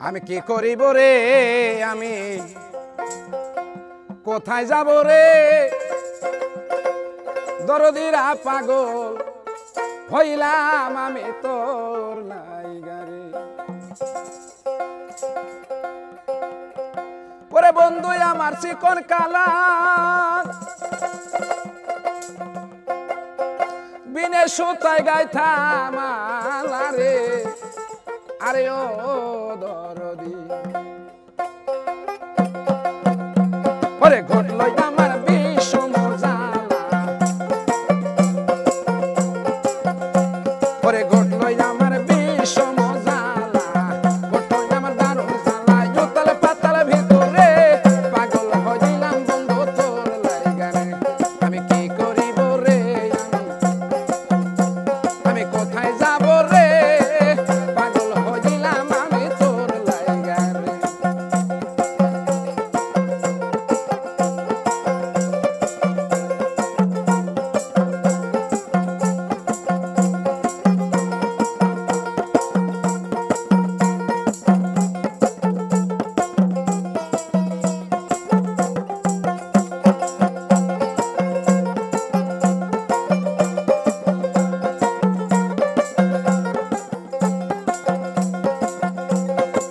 আমি কি করিব রে, আমি কোথায় যাব রে, দরদিরা পাগল হইলাম আমি তোর লাইগারে। ওরে বন্ধু আমার চিকন কালা, বিনে সুতায় গাইথা মালা রে, আরে ও দরদি ওরে ঘটল আমার বিষম জ্বালা, ওরে ঘটল আমার বিষম জ্বালা, ঘটল আমার দারুণ জ্বালা, উতাল পাতাল ভিতরে পাগল হইলাম বন্ধু তোর লাইগারে। আমি কি করিব রে, আমি কোথায় যাব রে, পাগল হইলাম আমি তোর লাইগারে।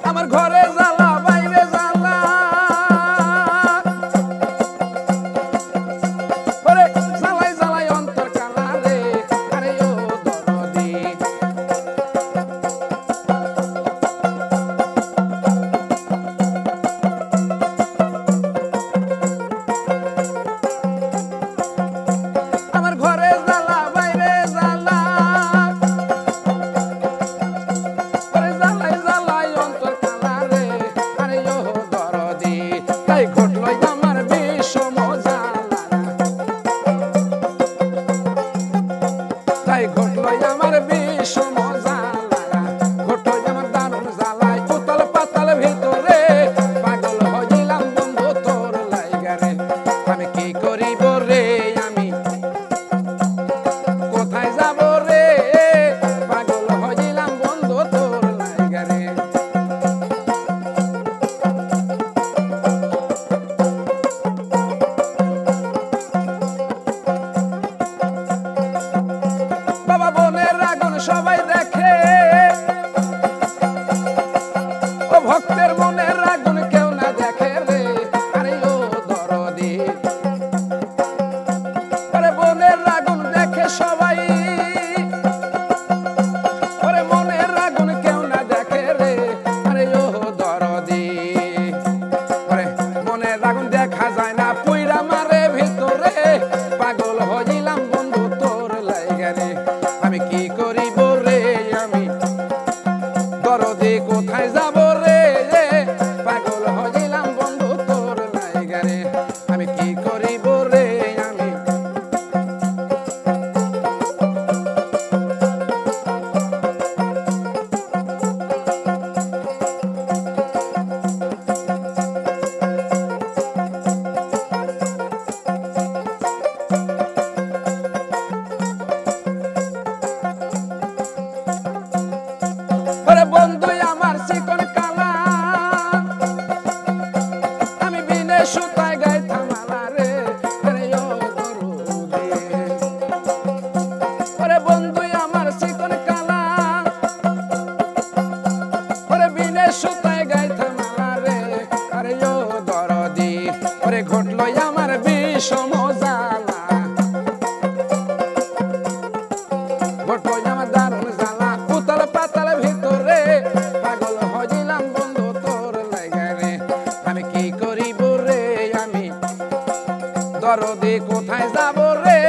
আমার ঘরে জ্বালা বাইরে জ্বালা, ওরে জ্বালাই জ্বালাই অন্তর কালা রে, আরে ও দরদি আমার ঘরে জ্বালা বাইরে জ্বালা, ওরে জ্বালাই জ্বালাই অন্তর কালা রে, আরে ও দরদি তাই ঘটল আমার বিষম জ্বালা, তাই ঘটল আমার বিষম জ্বালা, ঘটল আমার দারুণ জ্বালা, উতাল পাতাল ভিতরে পাগল হইলাম বন্ধু তোর লাইগারে। আমি কি করিব রে, আমি কোথায় যাব রে, পাগল হইলাম বন্ধু তোর লাইগারে। বাবা বোনের আগুন সবাই দেখে, ও ভক্তের মনের আগুন কেউ না দেখে রে, আরে ও দরদি ওরে বোনের আগুন দেখে সবাই, ওরে মনের আগুন কেউ না দেখে রে, আরে ও দরদি ওরে মনের আগুন দেখা যায় না, পুইরা মারে ভিতরে পাগল হইলাম বন্ধু তোর লাইগারে। আমি কি করিব রে, আমি দরদি কোথায় যাব রে, পাগল হইলাম বন্ধু তোর লাইগারে। আমি কি করিব রে, আমি ওরে বন্ধু আমার চিকন কালা, আমি বিনে সুতায় গাইথা মালা রে, আরে ও দরদি ওরে বন্ধু আমার চিকন কালা, ওরে বিনে সুতায় গাইথা মালা রে, আরে ও দরদি ওরে ঘটল আমার বিষম জ্বালা, ঘটল আমার দারুণ জ্বালা, উতাল পাতাল ভিতরে পাগল হইলাম বন্ধু তোর লাইগারে। আমি কি করিব রে, আমি দরদি কোথায় যাব রে,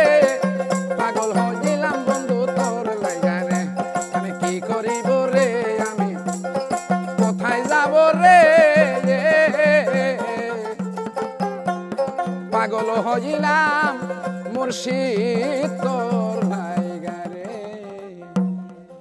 পাগল হইলাম বন্ধু তোর লাইগারে। আমি কি করিব রে, আমি কোথায় যাব রে, পাগল হইলাম মুর্শিদ তোর